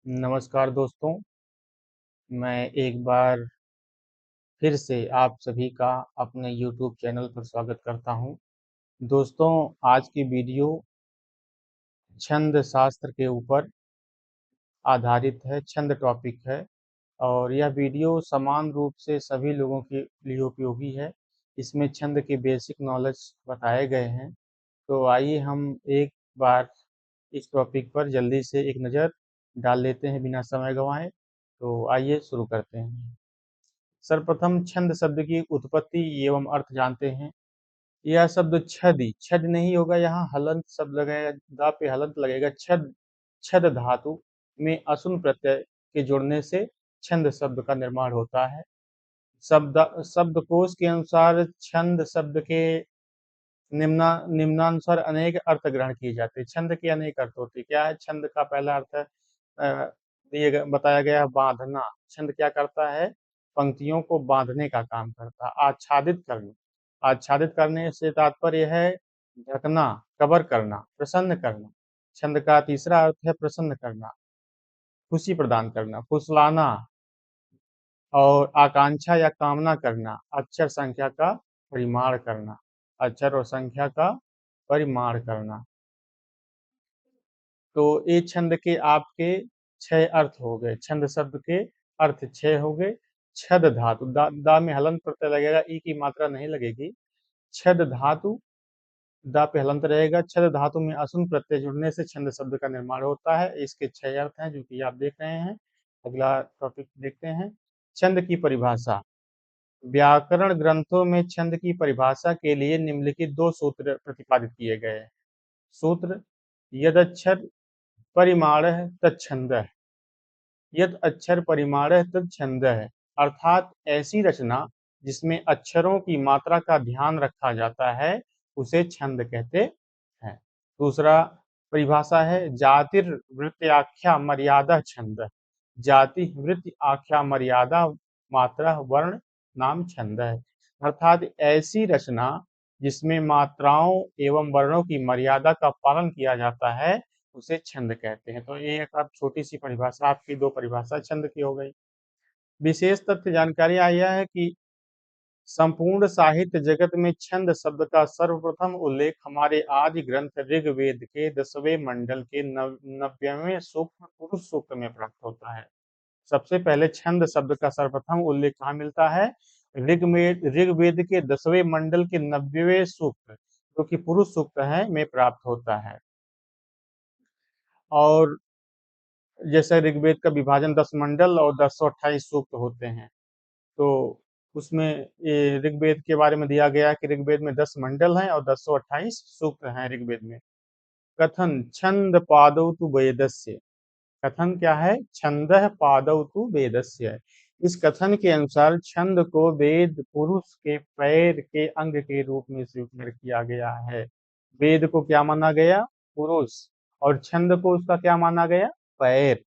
नमस्कार दोस्तों, मैं एक बार फिर से आप सभी का अपने YouTube चैनल पर स्वागत करता हूं। दोस्तों, आज की वीडियो छंद शास्त्र के ऊपर आधारित है, छंद टॉपिक है और यह वीडियो समान रूप से सभी लोगों के लिए उपयोगी है। इसमें छंद के बेसिक नॉलेज बताए गए हैं। तो आइए हम एक बार इस टॉपिक पर जल्दी से एक नज़र डाल लेते हैं बिना समय गंवाए। तो आइए शुरू करते हैं। सर्वप्रथम छंद शब्द की उत्पत्ति एवं अर्थ जानते हैं। यह शब्द छद नहीं होगा, यहाँ हलंत शब्द लगेगा, दा पे हलंत लगेगा। छद छद धातु में असुन प्रत्यय के जुड़ने से छंद शब्द का निर्माण होता है। शब्दकोश के अनुसार छंद शब्द के निम्नानुसार अनेक अर्थ ग्रहण किए जाते हैं। छंद के अनेक अर्थ होते हैं। क्या है छंद का पहला अर्थ है? बताया गया है बांधना। छंद क्या करता है? पंक्तियों को बांधने का काम करता है। आच्छादित करना, आच्छादित करने से तात्पर्य है ढकना, कवर करना, प्रसन्न करना। छंद का तीसरा अर्थ है प्रसन्न करना, खुशी प्रदान करना, फुसलाना और आकांक्षा या कामना करना। अक्षर संख्या का परिमाण करना, अक्षर और संख्या का परिमाण करना। तो ये छंद के आपके 6 अर्थ हो गए। छंद शब्द के अर्थ 6 हो गए। छद धातु, दा में हलंत प्रत्यय लगेगा, ई की मात्रा नहीं लगेगी। छद धातु, दा पे हलंत रहेगा। छद धातु में असुन प्रत्यय जुड़ने से छंद शब्द का निर्माण होता है। इसके 6 अर्थ हैं जो कि आप देख रहे हैं। अगला टॉपिक देखते हैं, छंद की परिभाषा। व्याकरण ग्रंथों में छंद की परिभाषा के लिए निम्नलिखित 2 सूत्र प्रतिपादित किए गए हैं। सूत्र: यदक्षर परिमाणः तच्छंदः, यद अक्षर परिमाणः तच्छंदः, अर्थात ऐसी रचना जिसमें अक्षरों की मात्रा का ध्यान रखा जाता है उसे छंद कहते हैं। दूसरा परिभाषा है जातिर्वृत्याख्या मर्यादा छंद, जाति वृत्ति आख्या मर्यादा मात्रा वर्ण नाम छंद है। अर्थात ऐसी रचना जिसमें मात्राओं एवं वर्णों की मर्यादा का पालन किया जाता है उसे छंद कहते हैं। तो ये एक आप छोटी सी परिभाषा, आपकी 2 परिभाषा छंद की हो गई। विशेष तथ्य जानकारी यह है कि संपूर्ण साहित्य जगत में छंद शब्द का सर्वप्रथम उल्लेख हमारे आदि ग्रंथ ऋग्वेद के 10वें मंडल के 90वें सूक्त पुरुष सूक्त में प्राप्त होता है। सबसे पहले छंद शब्द का सर्वप्रथम उल्लेख कहाँ मिलता है? ऋग्वेद के 10वें मंडल के 90वें सूक्त, जो कि पुरुष सूक्त है, में प्राप्त होता है। और जैसे ऋग्वेद का विभाजन 10 मंडल और 1028 सूक्त होते हैं। तो उसमें ये ऋग्वेद के बारे में दिया गया है कि ऋग्वेद में 10 मंडल हैं और 1028 सूक्त हैं ऋग्वेद में। कथन छंद पादौ तु वेदस्य। कथन क्या है? छंदः पादौ तु वेदस्य। इस कथन के अनुसार छंद को वेद पुरुष के पैर के अंग के रूप में स्वीकार किया गया है। वेद को क्या माना गया? पुरुष। और छंद को उसका क्या माना गया? पैर।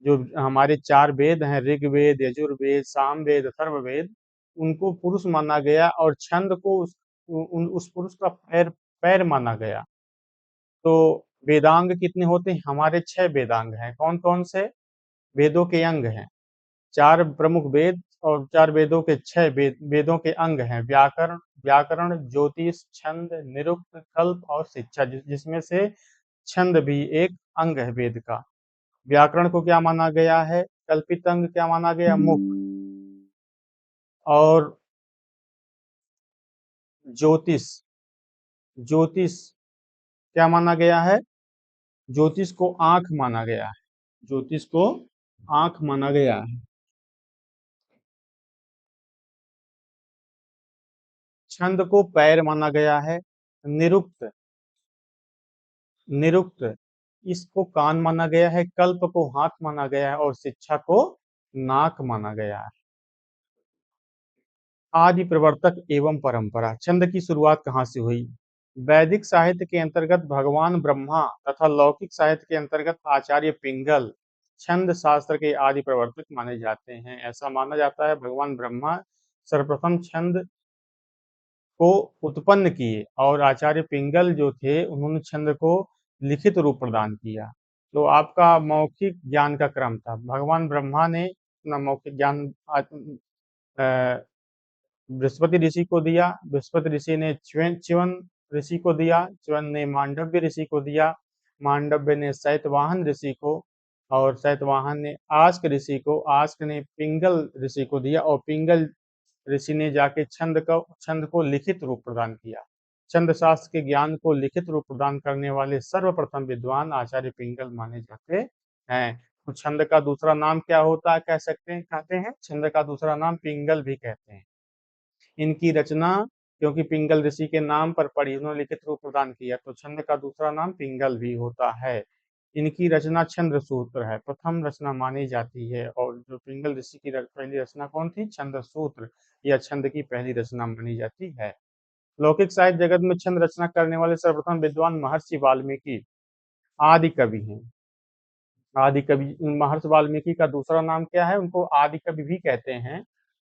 जो हमारे 4 वेद हैं, ऋग्वेद, यजुर्वेद, सामवेद, अथर्ववेद, उनको पुरुष माना गया और छंद को उस पुरुष का पैर पैर माना गया। तो वेदांग कितने होते हैं? हमारे 6 वेदांग हैं। कौन कौन से? वेदों के अंग हैं 4 प्रमुख वेद, और 4 वेदों के 6 वेदों के अंग हैं व्याकरण, ज्योतिष, छंद, निरुक्त, कल्प और शिक्षा, जिसमें से छंद भी एक अंग है वेद का। व्याकरण को क्या माना गया है? कल्पित अंग क्या माना गया? मुख। और ज्योतिष, ज्योतिष क्या माना गया है? ज्योतिष को आंख माना गया है, ज्योतिष को आंख माना गया है। छंद को पैर माना गया है। निरुक्त, निरुक्त इसको कान माना गया है। कल्प को हाथ माना गया है और शिक्षा को नाक माना गया है। आदि प्रवर्तक एवं परंपरा। छंद की शुरुआत कहाँ से हुई? वैदिक साहित्य के अंतर्गत भगवान ब्रह्मा तथा लौकिक साहित्य के अंतर्गत आचार्य पिंगल छंद शास्त्र के आदि प्रवर्तक माने जाते हैं। ऐसा माना जाता है भगवान ब्रह्मा सर्वप्रथम छंद को उत्पन्न किए और आचार्य पिंगल जो थे उन्होंने छंद को लिखित रूप प्रदान किया। तो आपका मौखिक ज्ञान का क्रम था। भगवान ब्रह्मा ने अपना मौखिक ज्ञान अ, बृहस्पति ऋषि को दिया, बृहस्पति ऋषि ने च्यवन ऋषि को दिया, च्यवन ने मांडव्य ऋषि को दिया, मांडव्य ने सैतवाहन ऋषि को, और सैतवाहन ने आस्क ऋषि को, आस्क ने पिंगल ऋषि को दिया, और पिंगल ऋषि ने जाके छंद को लिखित रूप प्रदान किया। छंद शास्त्र के ज्ञान को लिखित रूप प्रदान करने वाले सर्वप्रथम विद्वान आचार्य पिंगल माने जाते हैं। तो छंद का दूसरा नाम क्या होता है, कह सकते हैं, कहते हैं छंद का दूसरा नाम पिंगल भी कहते हैं। इनकी रचना, क्योंकि पिंगल ऋषि के नाम पर पड़ी, उन्होंने लिखित रूप प्रदान किया, तो छंद का दूसरा नाम पिंगल भी होता है। इनकी रचना छंद सूत्र है, प्रथम रचना मानी जाती है। और जो पिंगल ऋषि की पहली रचना कौन थी, छंद सूत्र या छंद की पहली रचना मानी जाती है। लौकिक साहित्य जगत में छंद रचना करने वाले सर्वप्रथम विद्वान महर्षि वाल्मीकि आदि कवि हैं। आदि कवि, महर्षि वाल्मीकि का दूसरा नाम क्या है, उनको आदि कवि भी कहते हैं।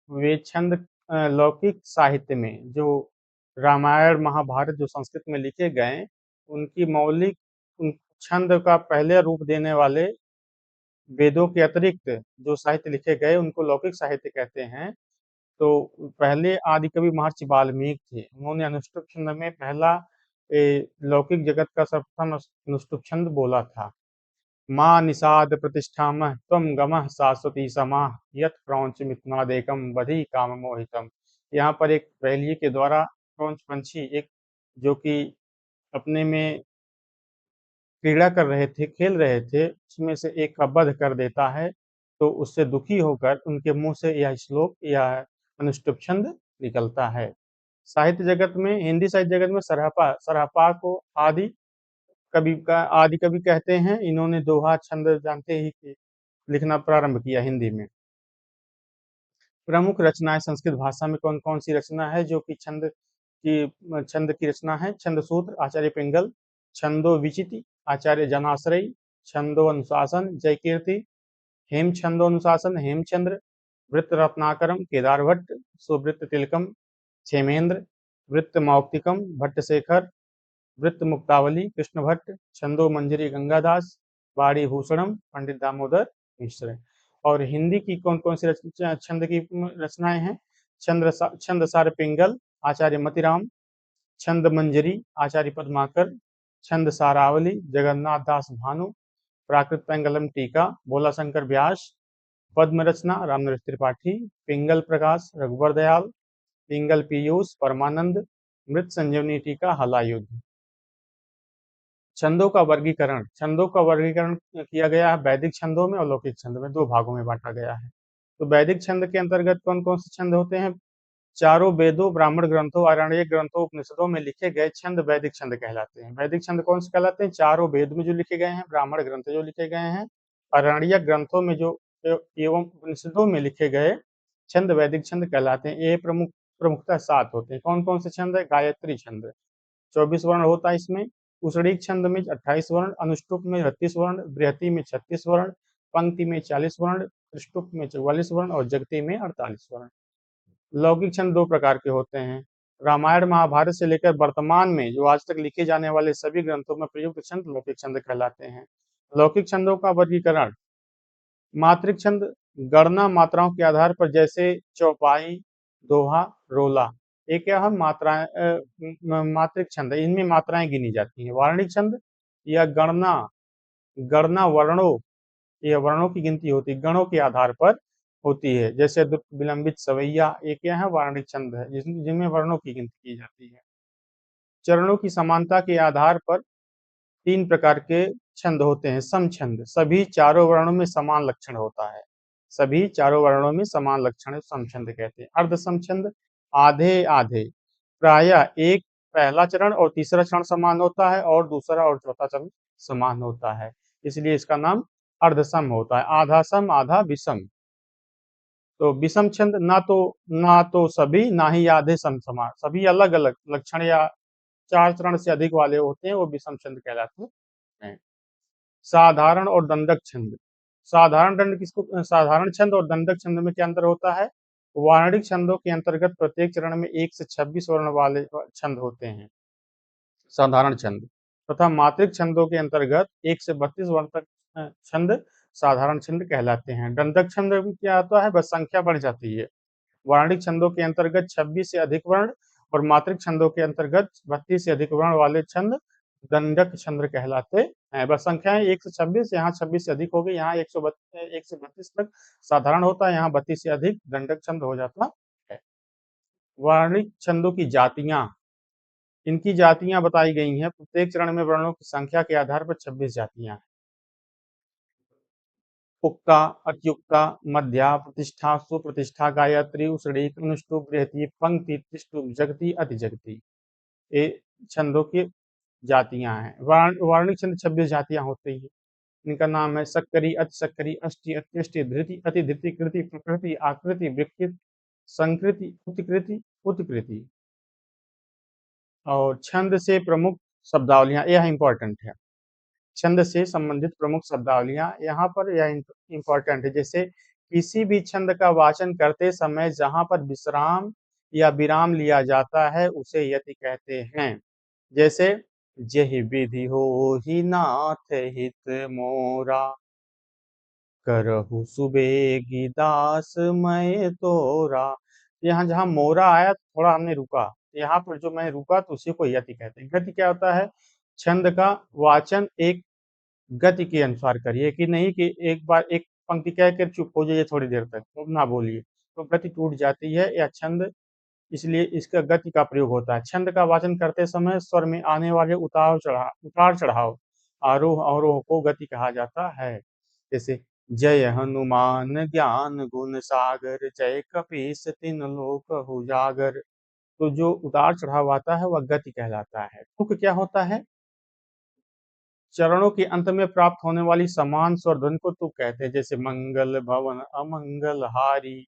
वे छंद लौकिक साहित्य में जो रामायण महाभारत जो संस्कृत में लिखे गए, उनकी मौलिक छंद का पहले रूप देने वाले वेदों के अतिरिक्त जो साहित्य लिखे गए उनको लौकिक साहित्य कहते हैं। तो पहले आदिकवि महर्षि वाल्मीकि थे, उन्होंने अनुष्टुप छंद में पहला लौकिक जगत का सर्वप्रथम अनुष्टुप छंद बोला था। माँ निषाद प्रतिष्ठामः त्वं गमः शाश्वती समाः यत् क्रौंच मिथुनादेकं बधी काम मोहितम। यहाँ पर एक पहेलिये के द्वारा क्रौंच पंछी, एक जो कि अपने में क्रीड़ा कर रहे थे, खेल रहे थे, उसमें से एक का वध कर देता है, तो उससे दुखी होकर उनके मुंह से यह श्लोक या अनुष्टुप छंद निकलता है। साहित्य जगत में, हिंदी साहित्य जगत में सरहपा को आदि कवि कहते हैं। इन्होंने दोहा छंद जानते ही लिखना प्रारंभ किया हिंदी में। प्रमुख रचनाएं संस्कृत भाषा में कौन कौन सी रचना है जो कि छंद की रचना है, छंद सूत्र आचार्य पिंगल, छंदो विचिति आचार्य जनाश्रयी, छंदो अनुशासन जय कीर्ति, हेम छंदो अनुशासन हेमचंद्र, वृत्त रत्नाकरम केदार भट्ट, सुवृत्त तिलकम क्षेमेंद्र, वृत्त मौक्तिकम भट्टशेखर, वृत्त मुक्तावली कृष्ण भट्ट, छंदो मंजरी गंगादास, बाड़ी भूषणम पंडित दामोदर मिश्र। और हिंदी की कौन कौन सी छंद की रचनाएं हैं, छंद सार पिंगल आचार्य मतिराम, छंद मंजरी आचार्य पद्माकर, छंद सारावली जगन्नाथ दास भानु, प्राकृत पैंगलम टीका भोला शंकर व्यास, पद्म रचना रामनरेश त्रिपाठी, पिंगल प्रकाश रघुवर दयाल, पिंगल पीयूष परमानंद, मृत संजीवनी टीका हलायुध। छंदों का वर्गीकरण किया गया है वैदिक छंदों में और लौकिक छंद में, दो भागों में बांटा गया है। तो वैदिक छंद के अंतर्गत कौन कौन से छंद होते हैं, चारों वेदों ब्राह्मण ग्रंथों आरण्यक ग्रंथों उपनिषदों में लिखे गए छंद वैदिक छंद कहलाते हैं। वैदिक छंद कौन से कहलाते हैं, चारों वेद में जो लिखे गए हैं, ब्राह्मण ग्रंथ जो लिखे गए हैं, आरण्यक ग्रंथों में जो एवं उपनिषदों में लिखे गए छंद वैदिक छंद कहलाते हैं। ये प्रमुखतः 7 होते हैं। कौन कौन से छंद है, गायत्री छंद 24 वर्ण होता है इसमें, कुशरिक छंद में 28 वर्ण, अनुष्टुप में 32 वर्ण, बृहति में 36 वर्ण, पंक्ति में 40 वर्ण, त्रिष्टुप में 44 वर्ण और जगति में 48 वर्ण। लौकिक छंद दो प्रकार के होते हैं। रामायण महाभारत से लेकर वर्तमान में जो आज तक लिखे जाने वाले सभी ग्रंथों में प्रयुक्त छंद लौकिक छंद कहलाते हैं। लौकिक छंदों का वर्गीकरण, मात्रिक छंद गणना मात्राओं के आधार पर, जैसे चौपाई दोहा रोला, ये क्या है मात्रिक छंद है, इनमें मात्राएं गिनी जाती हैं। वार्णिक छंद या गणना गणना वर्णों या वर्णों की गिनती होती है, गणों के आधार पर होती है, जैसे विलंबित सवैया, ये क्या है वार्णिक छंद है जिनमें वर्णों की गिनती की जाती है। चरणों की समानता के आधार पर 3 प्रकार के छंद होते हैं। सम छंद, सभी चारों वर्णों में समान लक्षण होता है, सभी चारों वर्णों में समान लक्षण सम छंद कहते हैं। अर्ध सम छंद, आधे आधे, प्रायः एक पहला चरण और तीसरा चरण समान होता है और दूसरा और चौथा चरण समान होता है, इसलिए इसका नाम अर्धसम होता है। आधा सम आधा विषम। तो विषम छंद ना तो सभी ना ही आधे सम समान, सभी अलग अलग लक्षण या 4 चरण से अधिक वाले होते हैं, वो विषम छंद कहलाते हैं। साधारण और दंडक छंद, साधारण छंद और दंडक छंद में क्या अंतर होता है, वार्णिक छंदों के अंतर्गत प्रत्येक चरण में 1 से 26 वर्ण वाले छंद होते हैं। साधारण छंद तथा मात्रिक छंदों के अंतर्गत 1 से 32 वर्ण तक छंद साधारण छंद कहलाते हैं। दंडक छंद में क्या होता है, बस संख्या बढ़ जाती है। वर्णिक छंदों के अंतर्गत 26 से अधिक वर्ण और मात्रिक छंदों के अंतर्गत 32 से अधिक वर्ण वाले छंद दंडक छंद कहलाते हैं। बस संख्याएं 1 से 26, यहाँ 26 से अधिक हो गई, यहाँ 1 से 32 तक साधारण होता है, यहाँ 32 से अधिक दंडक छंद हो जाता है। वर्णिक छंदों की जातियां, इनकी जातियां बताई गई हैं। प्रत्येक चरण में वर्णों की संख्या के आधार पर 26 जातियां हैं। उक्ता, अत्युक्ता, मध्या, प्रतिष्ठा, सुप्रतिष्ठा, गायत्री, उसड़िक, अनुष्टुप, बृहति, पंक्ति, त्रिष्टुप, जगति, अतिजगति, ये छंदों की जातियां हैं। वर्णिक छंद 26 जातियां होती हैं। इनका नाम है सक्करी, अतिसक्करी, अष्टि, अत्यष्टि, धृति, अतिधृति, कृति, प्रकृति, आकृति, विकृति, संकृति, उत्कृति, उत्कृति। और छंद से प्रमुख शब्दावलियां, यह इंपॉर्टेंट है। छंद से संबंधित प्रमुख शब्दावलियां यहाँ पर यह इंपॉर्टेंट है। जैसे किसी भी छंद का वाचन करते समय जहां पर विश्राम या विराम लिया जाता है उसे यति कहते हैं। जैसे जेहि विधि हो ही नाथ हित मोरा, करहु सुबेगी दास मैं तोरा। यहाँ जहाँ मोरा आया थोड़ा हमने रुका, यहाँ पर जो मैं रुका तो उसी को यति कहते हैं। गति क्या होता है, छंद का वाचन एक गति के अनुसार करिए, कि नहीं कि एक बार एक पंक्ति कह कर चुप हो जाइए थोड़ी देर तक, तो ना बोलिए, तो गति टूट जाती है या छंद, इसलिए इसका गति का प्रयोग होता है। छंद का वाचन करते समय स्वर में आने वाले उतार चढ़ाव, आरोह अवरोह को गति कहा जाता है। जैसे जय हनुमान ज्ञान गुण सागर, जय कपीस तिन लोक उजागर, तो जो उतार चढ़ाव आता है वह गति कहलाता है। तुक क्या होता है, चरणों के अंत में प्राप्त होने वाली समान स्वर ध्वनि को तुक कहते हैं। जैसे मंगल भवन अमंगल हारी,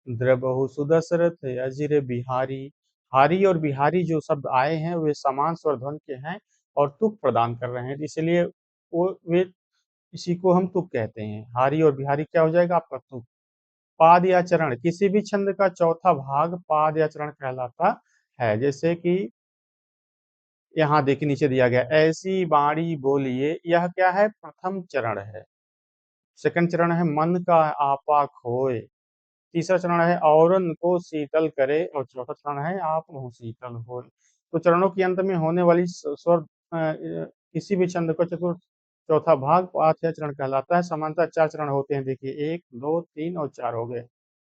द्रबहु सुदशरथ अजिर बिहारी। हारी और बिहारी जो शब्द आए हैं वे समान स्वर ध्वनि के हैं और तुक प्रदान कर रहे हैं, इसलिए वो वे इसी को हम तुक कहते हैं। हारी और बिहारी क्या हो जाएगा आपका तुक। पाद या चरण, किसी भी छंद का चौथा भाग पाद या चरण कहलाता है। जैसे कि यहाँ देखिए नीचे दिया गया, ऐसी बाणी बोलिए, यह क्या है, प्रथम चरण है। सेकंड चरण है मन का आपा खोए। तीसरा चरण है औरन को शीतल करे और चौथा चरण है आप हो शीतल होए। तो चरणों के अंत में होने वाली स्वर किसी भी छंद को चतुर्थ चौथा भाग पाद या चरण कहलाता है। सामान्यतः 4 चरण होते हैं, देखिए 1 2 3 और 4 हो गए।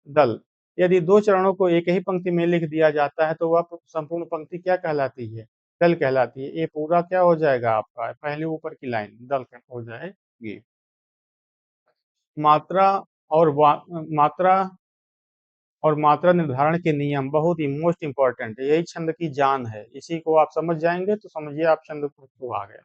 दल, यदि 2 चरणों को एक ही पंक्ति में लिख दिया जाता है तो वह संपूर्ण पंक्ति क्या कहलाती है, दल कहलाती है। ये पूरा क्या हो जाएगा आपका, पहले ऊपर की लाइन दल हो जाएगी। मात्रा और मात्रा और मात्रा निर्धारण के नियम बहुत ही मोस्ट इंपॉर्टेंट है, यही छंद की जान है। इसी को आप समझ जाएंगे तो समझिए आप छंद को आ गया।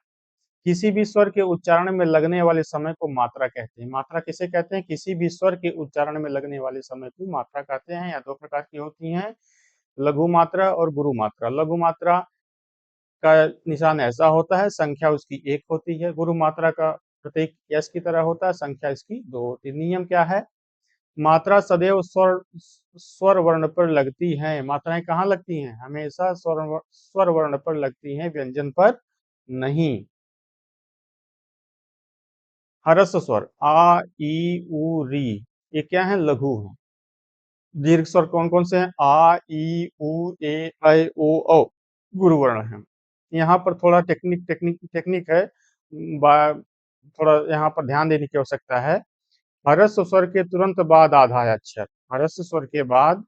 किसी भी स्वर के उच्चारण में लगने वाले समय को मात्रा कहते हैं। मात्रा किसे कहते हैं, किसी भी स्वर के उच्चारण में लगने वाले समय को मात्रा कहते हैं। या 2 प्रकार की होती हैं, लघु मात्रा और गुरु मात्रा। लघु मात्रा का निशान ऐसा होता है, संख्या उसकी 1 होती है। गुरु मात्रा का प्रतीक यश की तरह होता है, संख्या इसकी 2 होती है। नियम क्या है, मात्रा सदैव स्वर वर्ण पर लगती है। मात्राएं कहाँ लगती हैं, हमेशा स्वर वर्ण पर लगती हैं, व्यंजन पर नहीं। हरस्व स्वर आ ई उ री, ये क्या है, लघु है। दीर्घ स्वर कौन कौन से हैं, आ ई उ ए ऐ ओ औ, गुरु वर्ण है। यहाँ पर थोड़ा टेक्निक है, थोड़ा यहाँ पर ध्यान देने की आवश्यकता है। हरस्व स्वर के तुरंत बाद आधा अक्षर, हरस्व स्वर के बाद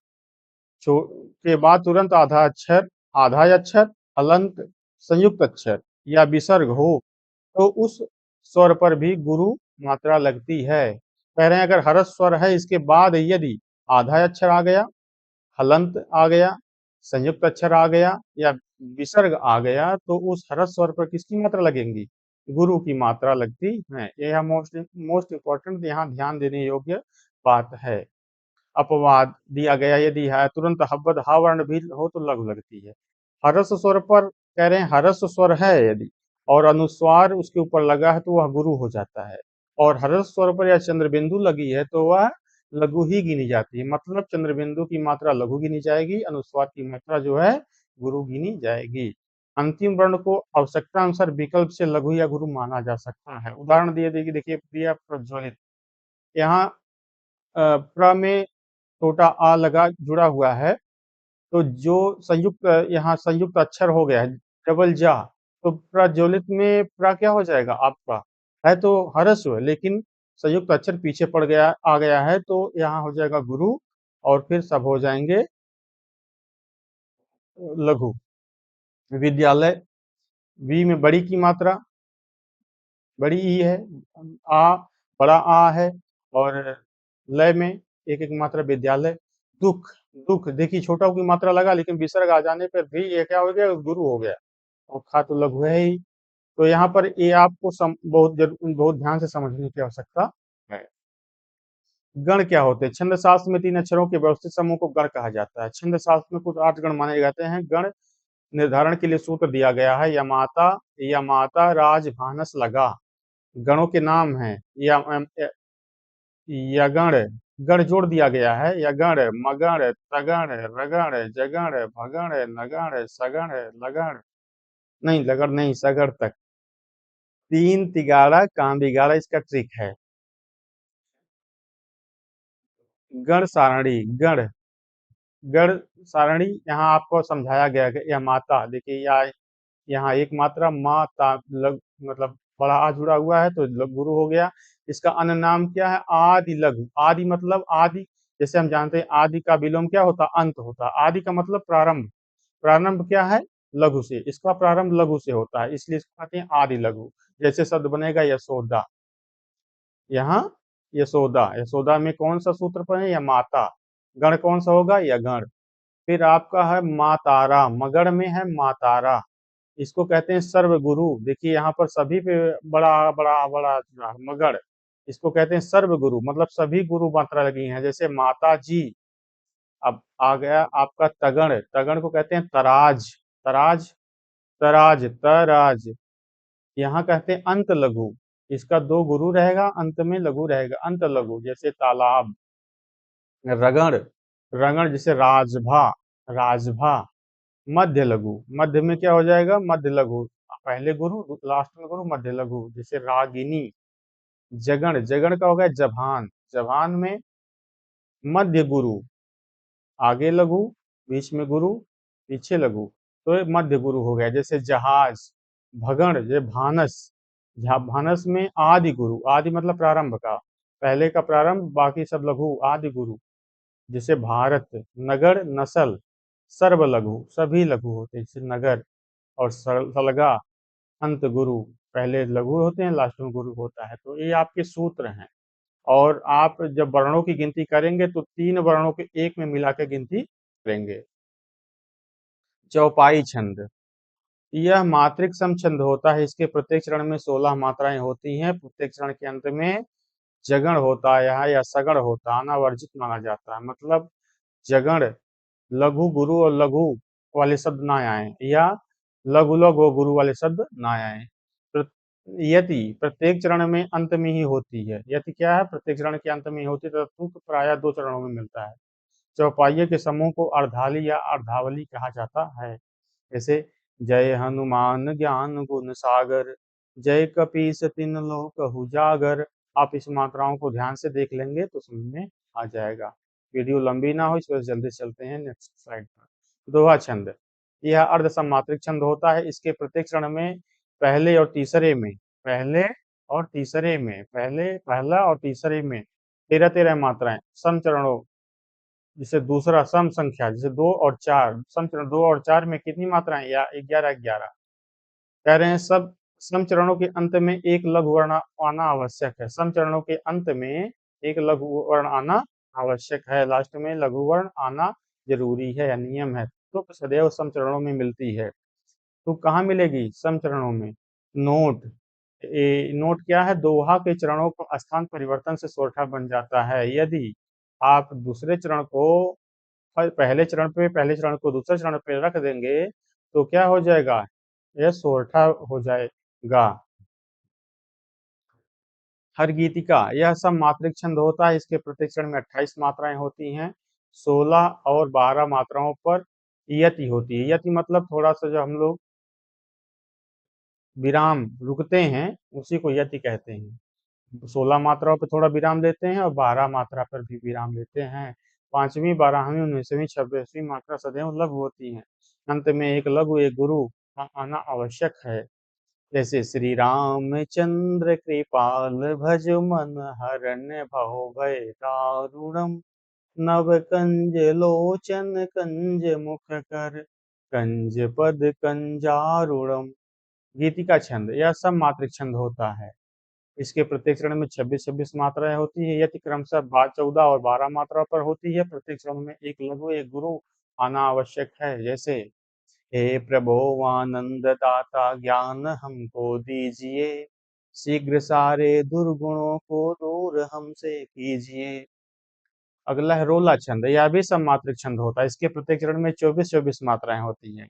तुरंत आधा अक्षर, हलंत, संयुक्त अक्षर या विसर्ग हो तो उस स्वर पर भी गुरु मात्रा लगती है। कह रहे हैं अगर हरस्व स्वर है इसके बाद यदि आधा अक्षर आ गया, हलंत आ गया, संयुक्त अक्षर आ गया या विसर्ग आ गया तो उस हरस्व स्वर पर किसकी मात्रा लगेंगी, गुरु की मात्रा लगती है। यह मोस्ट इंपॉर्टेंट यहाँ ध्यान देने योग्य बात है। अपवाद दिया गया, यदि है तुरंत हब्बद हा वर्ण भी हो तो लघु लगती है। हरस्व स्वर पर कह रहे हैं, हरस्व स्वर है यदि और अनुस्वार उसके ऊपर लगा है तो वह गुरु हो जाता है, और हरस्व स्वर पर या चंद्रबिंदु लगी है तो वह लघु ही गिनी जाती है। मतलब चंद्रबिंदु की मात्रा लघु गिनी जाएगी, अनुस्वार की मात्रा जो है गुरु गिनी जाएगी। अंतिम वर्ण को आवश्यकता अनुसार विकल्प से लघु या गुरु माना जा सकता है। उदाहरण दिए देखिए देखिए दिया प्रज्वलित। यहाँ प्र में छोटा आ लगा जुड़ा हुआ है, तो जो संयुक्त यहाँ संयुक्त अक्षर हो गया है डबल जा, तो प्रज्वलित में प्र क्या हो जाएगा आपका, है तो ह्रस्व लेकिन संयुक्त अक्षर पीछे पड़ गया आ गया है, तो यहाँ हो जाएगा गुरु और फिर सब हो जाएंगे लघु। विद्यालय, वी में बड़ी की मात्रा, बड़ी ई है, आ बड़ा आ है, और लय में एक एक मात्रा विद्यालय। दुख, दुख देखिए छोटा की मात्रा लगा लेकिन विसर्ग आ जाने पर भी ये क्या हो गया, गुरु हो गया, और खा तो लघु है ही। तो यहाँ पर ये आपको बहुत ध्यान से समझने की आवश्यकता है। गण क्या होते हैं? छंद शास्त्र में 3 अक्षरों के व्यवस्थित समूह को गण कहा जाता है। छंद शास्त्र में कुछ 8 गण माने जाते हैं। गण निर्धारण के लिए सूत्र दिया गया है, यमाता, यमाता राज भानस लगा। गणों के नाम हैं यगण, गण जोड़ दिया गया है, यगण, मगण, तगण, रगण, जगण, भगण, नगण, सगण, लगण, नहीं लगड़ नहीं सगड़ तक। 3 तिगाड़ा काम बिगाड़ा इसका ट्रिक है। गण सारणी, गण, गण सारणी यहाँ आपको समझाया गया है। यह माता देखिए, यहाँ एक मात्रा माता मतलब बड़ा आ जुड़ा हुआ है तो गुरु हो गया। इसका अन्य नाम क्या है? आदि लघु। आदि मतलब आदि, जैसे हम जानते हैं आदि का विलोम क्या होता है? अंत होता है। आदि का मतलब प्रारंभ, प्रारंभ क्या है? लघु से। इसका प्रारंभ लघु से होता है, इसलिए इसको कहते हैं आदि लघु। जैसे शब्द बनेगा यशोदा, यहाँ यशोदा, यशोदा में कौन सा सूत्र पर है? या माता। गण कौन सा होगा? या गण। फिर आपका है मातारा, मगध में है मातारा, इसको कहते हैं सर्वगुरु। देखिए यहाँ पर सभी पे बड़ा बड़ा बड़ा मगध, इसको कहते हैं सर्वगुरु, मतलब सभी गुरु मात्रा लगी हैं। जैसे माता जी। अब आ गया आपका तगण, तगण को कहते हैं तराज, तराज, तराज, तराज। यहाँ कहते हैं अंत लघु, इसका 2 गुरु रहेगा, अंत में लघु रहेगा, अंत लघु। जैसे तालाब। रगण, रगण जैसे राजभा, राजभा। मध्य लघु, मध्य में क्या हो जाएगा? मध्य लघु, पहले गुरु लास्ट में गुरु, मध्य लघु। जैसे रागिनी। जगण, जगण का हो गया जभान, जभान में मध्य गुरु, आगे लघु, बीच में गुरु, पीछे लघु, तो ये मध्य गुरु हो गया। जैसे जहाज। भगण जैसे भानस, भानस में आदि गुरु, आदि मतलब प्रारंभ का, पहले का प्रारंभ, बाकी सब लघु, आदि गुरु। जैसे भारत। नगर, नस्ल, सर्व लघु, सभी लघु होते हैं, जैसे नगर। और सलगा, अंत गुरु, पहले लघु होते हैं लास्ट में गुरु होता है। तो ये आपके सूत्र हैं। और आप जब वर्णों की गिनती करेंगे तो 3 वर्णों के एक में मिला के गिनती करेंगे। चौपाई छंद, यह मात्रिक सम छंद होता है। इसके प्रत्येक चरण में 16 मात्राएं होती हैं। प्रत्येक चरण के अंत में जगण होता है यहाँ, या सगण होता है, अनावर्जित माना जाता है। मतलब जगण, लघु गुरु और लघु वाले शब्द ना आए, या लघु लघु और गुरु वाले शब्द ना आए। यति प्रत्येक चरण में अंत में ही होती है। यति क्या है? प्रत्येक चरण के अंत में ही होती है, तथा तुक प्रायः 2 चरणों में मिलता है। चौपाइये के समूह को अर्धाली या अर्धावली कहा जाता है। जैसे जय हनुमान ज्ञान गुण सागर, जय कपीस तिन लोक उजागर। आप इस मात्राओं को ध्यान से देख लेंगे तो समझ में आ जाएगा। वीडियो लंबी ना हो इस वजह से जल्दी चलते हैं नेक्स्ट स्लाइड पर। दोहा छंद, यह अर्ध सम्मात्रिक छंद होता है। इसके प्रत्येक चरण में पहले और तीसरे में, पहले और तीसरे में, पहला और तीसरे में 13-13 मात्राएं सम चरणों, जिसे दूसरा सम संख्या, जैसे 2 और 4, सम चरण 2 और 4 में कितनी मात्राएं? या 11-11। कह रहे हैं सब सम चरणों के अंत में एक लघु वर्ण आना आवश्यक है। सम चरणों के अंत में एक लघु वर्ण आना आवश्यक है, लास्ट में लघु वर्ण आना जरूरी है या नियम है। तो सदैव सम चरणों में मिलती है। तो कहाँ मिलेगी? सम चरणों में। नोट, नोट क्या है? दोहा के चरणों को स्थान परिवर्तन से सोरठा बन जाता है। यदि आप दूसरे चरण को पहले चरण पे, पहले चरण को दूसरे चरण पे रख देंगे तो क्या हो जाएगा? यह सोरठा हो जाएगा। हर गीतिका, यह सब मात्रिक छंद होता है। इसके प्रत्येक चरण में 28 मात्राएं होती हैं। 16 और 12 मात्राओं पर यति होती है। यति मतलब थोड़ा सा जो हम लोग विराम रुकते हैं, उसी को यति कहते हैं। 16 मात्राओं पे थोड़ा विराम देते हैं और 12 मात्रा पर भी विराम देते हैं। 5वीं, 12वीं, 19वीं, 26वीं मात्रा सदैव लघु होती हैं। अंत में एक लघु, एक गुरु का आना आवश्यक है। जैसे श्री रामचंद्र कृपाल भज मन हरण्य भव भय दारुणम, नव कंज लोचन कंज मुख कर, कंज पद कंजारुणम। गीति का छंद यह सब मात्रिक छंद होता है। इसके प्रत्येक चरण में 26-26 मात्राएं होती है। यदि क्रमशः 14 और 12 मात्रा पर होती है। प्रत्येक चरण में एक लघु, एक गुरु आना आवश्यक है। जैसे हे प्रभो आनंद दाता ज्ञान हमको दीजिए, शीघ्र सारे दुर्गुणों को दूर हमसे कीजिए। अगला है रोला छंद। यह भी सममात्रिक छंद होता है। इसके प्रत्येक चरण में 24-24 मात्राएं होती हैं।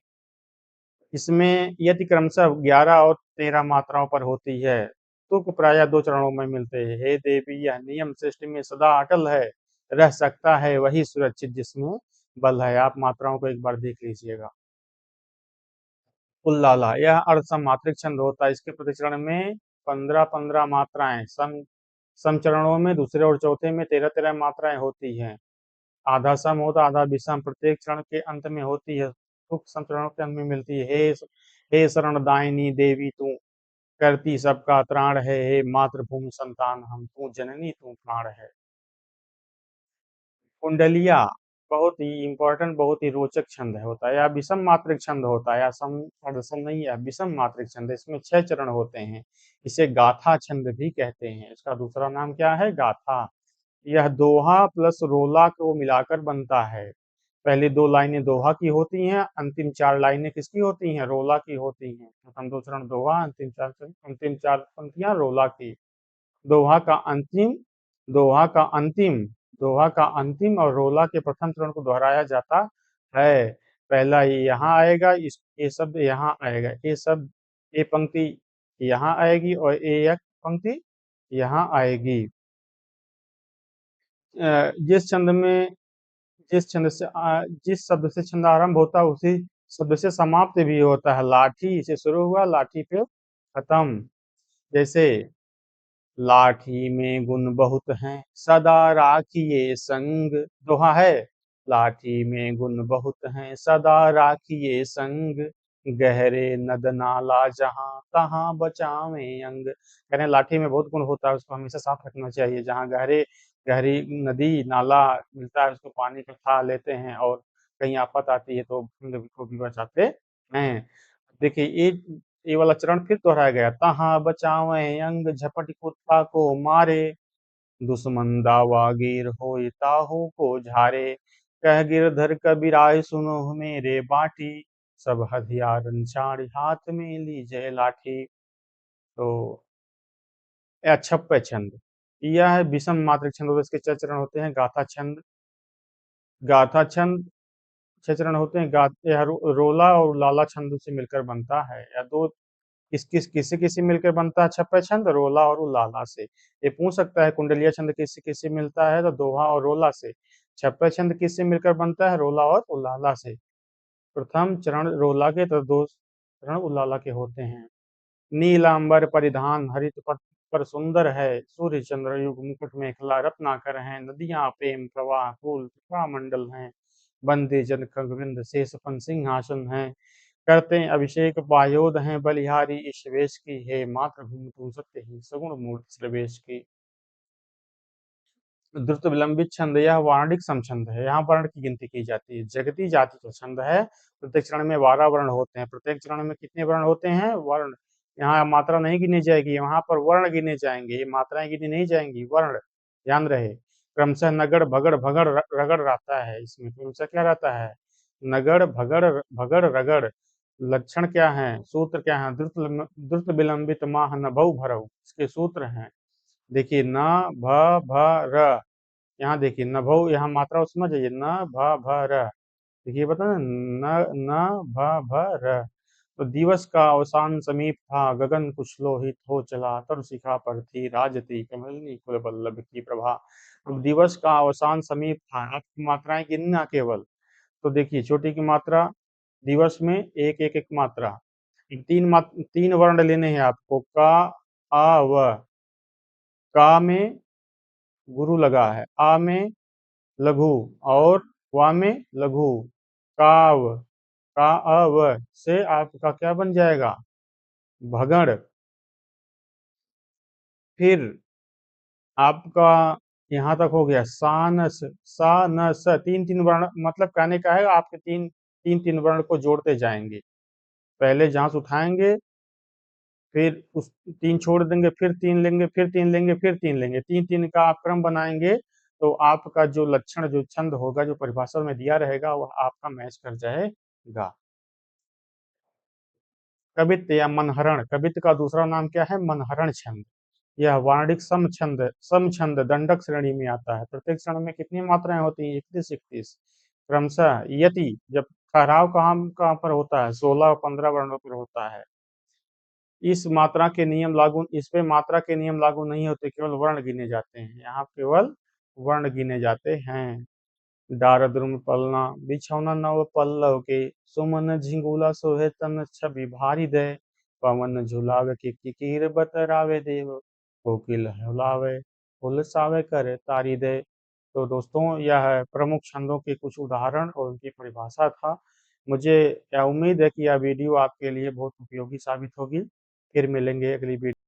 इसमें यदि क्रमशः 11 और 13 मात्राओं पर होती है। तुक प्रायः 2 चरणों में मिलते हैं। हे देवी यह नियम सृष्टि में सदा अटल है, रह सकता है वही सुरक्षित जिसमें बल है। आप मात्राओं को एक बार देख लीजिएगा। उल्लाला यह अर्धसममात्रिक छंद होता है। इसके प्रत्येक चरण में 15-15 मात्राएं, सम चरणों में दूसरे और चौथे में 13-13 मात्राएं होती हैं। आधा सम होता, आधा विषम प्रत्येक चरण के अंत में होती है। तुक सम चरणों के अंत में मिलती है। हे शरणदायिनी देवी तू करती सबका त्राण है, हे मातृभूमि संतान हम, तू जननी तू प्राण है। कुंडलिया बहुत ही इंपॉर्टेंट, बहुत ही रोचक छंद होता है। यह विषम मात्रिक छंद होता है। या सम अर्धसम नहीं है, विषम मात्रिक छंद है। इसमें 6 चरण होते हैं। इसे गाथा छंद भी कहते हैं। इसका दूसरा नाम क्या है? गाथा। यह दोहा प्लस रोला को मिलाकर बनता है। पहली 2 लाइनें दोहा की होती हैं, अंतिम 4 लाइनें किसकी होती हैं? रोला की होती हैं। प्रथम 2 चरण दोहा, अंतिम 4 पंक्तियां रोला की। दोहा का अंतिम दोहा का अंतिम दोहा का अंतिम और रोला के प्रथम चरण को दोहराया जाता है। पहला ये यहाँ आएगा, इस ये शब्द यहाँ आएगा, ये शब्द ये पंक्ति यहाँ आएगी और ये एक पंक्ति यहाँ आएगी। जिस छंद में जिस शब्द से छंद आरंभ होता है उसी शब्द से समाप्त भी होता है। लाठी से शुरू हुआ, लाठी पे खत्म। जैसे लाठी में गुण बहुत हैं, सदा राखिए संग। दोहा है, लाठी में गुण बहुत हैं, सदा राखिए संग। गहरे नद नाला जहाँ तहाँ बचावें अंग। कह रहे हैं लाठी में बहुत गुण होता है, उसको हमेशा साथ रखना चाहिए। जहाँ गहरी नदी नाला मिलता है, उसको पानी पे खा लेते हैं और कहीं आफत आती है तो हम को भी बचाते हैं। देखिए ये वाला चरण फिर दोहराया गया। तहाँ बचावें अंग, झपट कुत्ता को मारे। दुश्मन दावा गिर होय ताहू को झारे। कह गिरधर कबीराय सुनो मेरे बाटी, सब हथियारन छाड़ी हाथ में लीजिए लाठी। तो यह छप्पे छंद। यह है विषम मात्रिक छंद। इसके 4 चरण होते हैं। गाथा छंद 6 चरण होते हैं। यह रोला और लाला छंद से मिलकर बनता है। या दो किससे किससे मिलकर बनता है? छप्पे छंद रोला और उलाला से। ये पूछ सकता है कुंडलिया छंद किससे किससे मिलता है? तो दोहा और रोला से। छप्पे छंद किससे मिलकर बनता है? रोला और उलाला से। प्रथम चरण रोला के तो 2 चरण उलाला के होते हैं। नीलांबर परिधान हरित पट पर सुंदर है, सूर्य चंद्र युग मुकुट में खिला रत्नाकर है। नदियां प्रेम प्रवाह फूल मंडल हैं, बंदे जन खगवृंद शेषपन सिंहासन है। करते हैं अभिषेक पायोद हैं बलिहारी, इस वेश की है मातृभूमि तू सत्य ही सगुण मूर्ति प्रवेश की। द्रुत विलंबित छंद यह वर्णिक सम छंद है। यहाँ वर्ण की गिनती की जाती है। जगती जाति का छंद है। प्रत्येक चरण में 12 वर्ण होते हैं। प्रत्येक चरण में कितने वर्ण होते हैं? वर्ण। यहाँ मात्रा नहीं गिनी जाएगी, वहां पर वर्ण गिने जाएंगे। ये मात्राएं गिनी नहीं जाएंगी, वर्ण ध्यान रहे। क्रमशः नगड़ भगड़ भगड़ रगड़ रहता है। इसमें क्रमशः क्या रहता है? नगड़ भगड़ भगड़ रगड़। लक्षण क्या है? सूत्र क्या है? द्रुत विलंबित माह नभौ भरऊ, इसके सूत्र हैं। देखिए न भ भ र। यहाँ देखिए नभौ, यहाँ मात्रा उसमें जाइए। न भ भ र। देखिए बता न न भ भ र। तो दिवस का अवसान समीप था, गगन कुछ लोहित हो चला। तर शिखा पर थी राजती कमलनी कुल वल्लभ की प्रभा। अब दिवस का अवसान समीप था। आपकी मात्राएं गिनना केवल। तो देखिए छोटी की मात्रा दिवस में एक एक एक मात्रा। तीन वर्ण लेने हैं आपको, का, आ, व। का में गुरु लगा है, आ में लघु, और वा में लघु। काव, का, अ, व से आपका क्या बन जाएगा? भगड़। फिर आपका यहाँ तक हो गया, सानस, सा, न, स, तीन तीन वर्ण, मतलब कहने का है आपके तीन तीन तीन वर्ण को जोड़ते जाएंगे। पहले जांच उठाएंगे, फिर उस तीन छोड़ देंगे, फिर तीन लेंगे, फिर तीन लेंगे, फिर तीन लेंगे, तीन तीन का आप क्रम बनाएंगे, तो आपका जो लक्षण, जो छंद होगा, जो परिभाषा में दिया रहेगा, वह आपका मैच कर जाएगा। कवित्त या मनहरण, कवित्त का दूसरा नाम क्या है? मनहरण छंद। यह वार्णिक समछंद दंडक श्रेणी में आता है। प्रत्येक क्षण में कितनी मात्राएं होती हैं? 31 31 क्रमशः। यति जब ठहराव कहाँ कहाँ पर होता है? 16 और 15 वर्णों पर होता है। इस पे मात्रा के नियम लागू नहीं होते, केवल वर्ण गिने जाते हैं। यहाँ केवल वर्ण गिने जाते हैं। दारद्रुम पलना बिछौना नव पल्लव के, सुमन झिंगुला सोहे तन छवि भारी दे, पवन झुलावे की किकीर बतरावे देव, कोकिल हुलावे हुलसावे कर तारी दे। तो दोस्तों, यह है प्रमुख छंदों के कुछ उदाहरण और उनकी परिभाषा था। मुझे यह उम्मीद है कि यह वीडियो आपके लिए बहुत उपयोगी साबित होगी। फिर मिलेंगे अगली वीडियो।